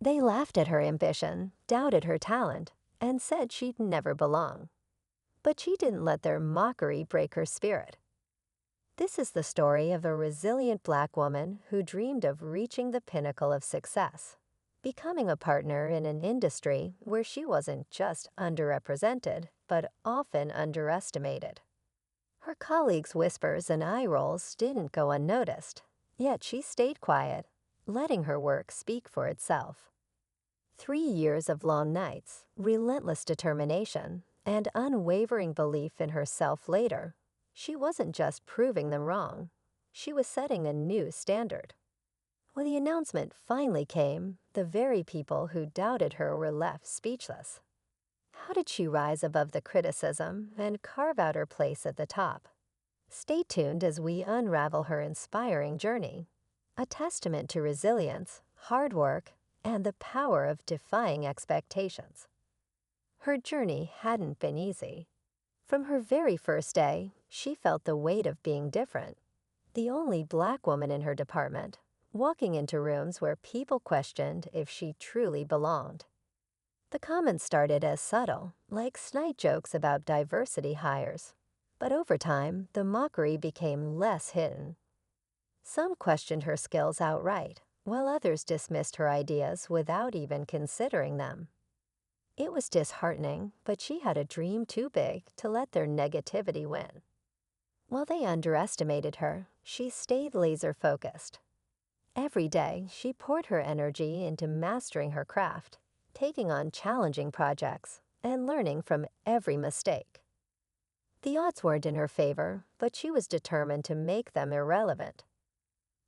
They laughed at her ambition, doubted her talent, and said she'd never belong. But she didn't let their mockery break her spirit. This is the story of a resilient Black woman who dreamed of reaching the pinnacle of success, becoming a partner in an industry where she wasn't just underrepresented, but often underestimated. Her colleagues' whispers and eye rolls didn't go unnoticed, yet she stayed quiet, letting her work speak for itself. 3 years of long nights, relentless determination, and unwavering belief in herself later, she wasn't just proving them wrong, she was setting a new standard. When the announcement finally came, the very people who doubted her were left speechless. How did she rise above the criticism and carve out her place at the top? Stay tuned as we unravel her inspiring journey, a testament to resilience, hard work, and the power of defying expectations. Her journey hadn't been easy. From her very first day, she felt the weight of being different, the only Black woman in her department, walking into rooms where people questioned if she truly belonged. The comments started as subtle, like snide jokes about diversity hires, but over time, the mockery became less hidden. Some questioned her skills outright, while others dismissed her ideas without even considering them. It was disheartening, but she had a dream too big to let their negativity win. While they underestimated her, she stayed laser-focused. Every day, she poured her energy into mastering her craft, taking on challenging projects, and learning from every mistake. The odds weren't in her favor, but she was determined to make them irrelevant.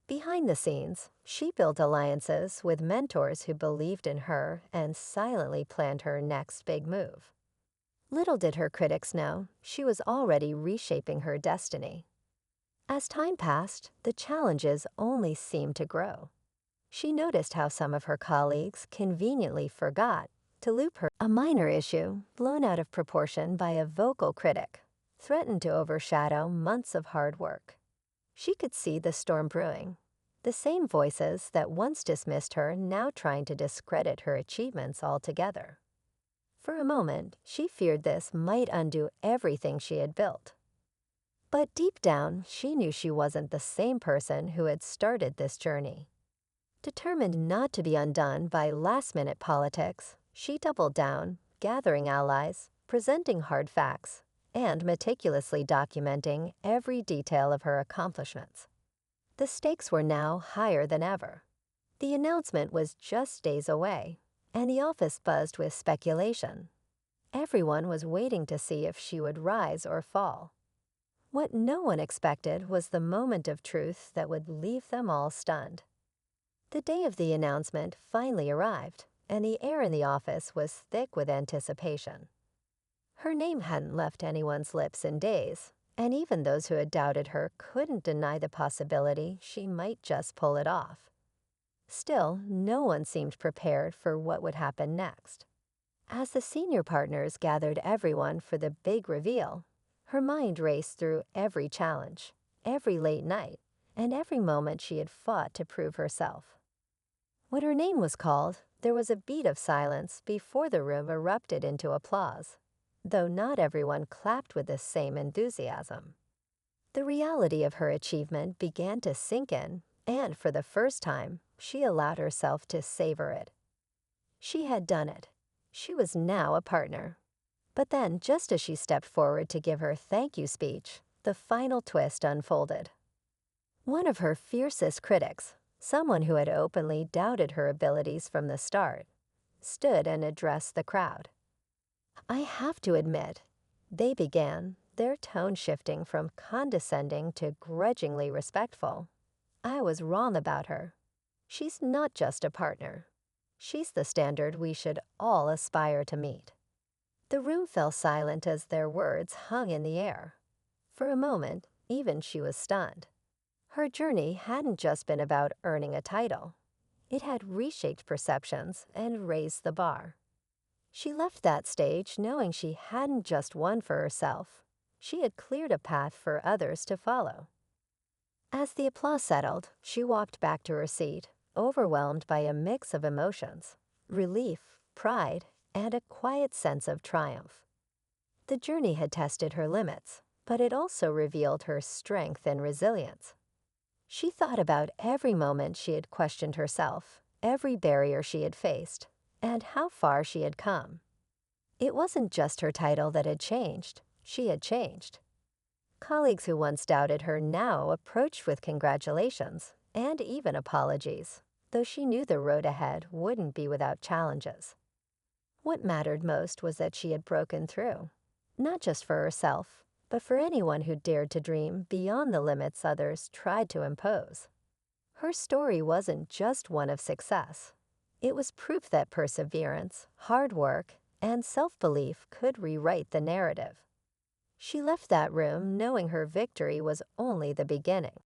Behind the scenes, she built alliances with mentors who believed in her and silently planned her next big move. Little did her critics know, she was already reshaping her destiny. As time passed, the challenges only seemed to grow. She noticed how some of her colleagues conveniently forgot to loop her. A minor issue, blown out of proportion by a vocal critic, threatened to overshadow months of hard work. She could see the storm brewing. The same voices that once dismissed her now trying to discredit her achievements altogether. For a moment, she feared this might undo everything she had built. But deep down, she knew she wasn't the same person who had started this journey. Determined not to be undone by last-minute politics, she doubled down, gathering allies, presenting hard facts, and meticulously documenting every detail of her accomplishments. The stakes were now higher than ever. The announcement was just days away, and the office buzzed with speculation. Everyone was waiting to see if she would rise or fall. What no one expected was the moment of truth that would leave them all stunned. The day of the announcement finally arrived, and the air in the office was thick with anticipation. Her name hadn't left anyone's lips in days, and even those who had doubted her couldn't deny the possibility she might just pull it off. Still, no one seemed prepared for what would happen next. As the senior partners gathered everyone for the big reveal, her mind raced through every challenge, every late night, and every moment she had fought to prove herself. When her name was called, there was a beat of silence before the room erupted into applause, though not everyone clapped with the same enthusiasm. The reality of her achievement began to sink in, and for the first time, she allowed herself to savor it. She had done it. She was now a partner. But then, just as she stepped forward to give her thank you speech, the final twist unfolded. One of her fiercest critics, someone who had openly doubted her abilities from the start, stood and addressed the crowd. "I have to admit," they began, their tone shifting from condescending to grudgingly respectful. "I was wrong about her. She's not just a partner. She's the standard we should all aspire to meet." The room fell silent as their words hung in the air. For a moment, even she was stunned. Her journey hadn't just been about earning a title. It had reshaped perceptions and raised the bar. She left that stage knowing she hadn't just won for herself. She had cleared a path for others to follow. As the applause settled, she walked back to her seat, overwhelmed by a mix of emotions, relief, pride, and a quiet sense of triumph. The journey had tested her limits, but it also revealed her strength and resilience. She thought about every moment she had questioned herself, every barrier she had faced, and how far she had come. It wasn't just her title that had changed, she had changed. Colleagues who once doubted her now approached with congratulations and even apologies, though she knew the road ahead wouldn't be without challenges. What mattered most was that she had broken through, not just for herself, but for anyone who dared to dream beyond the limits others tried to impose. Her story wasn't just one of success. It was proof that perseverance, hard work, and self-belief could rewrite the narrative. She left that room knowing her victory was only the beginning.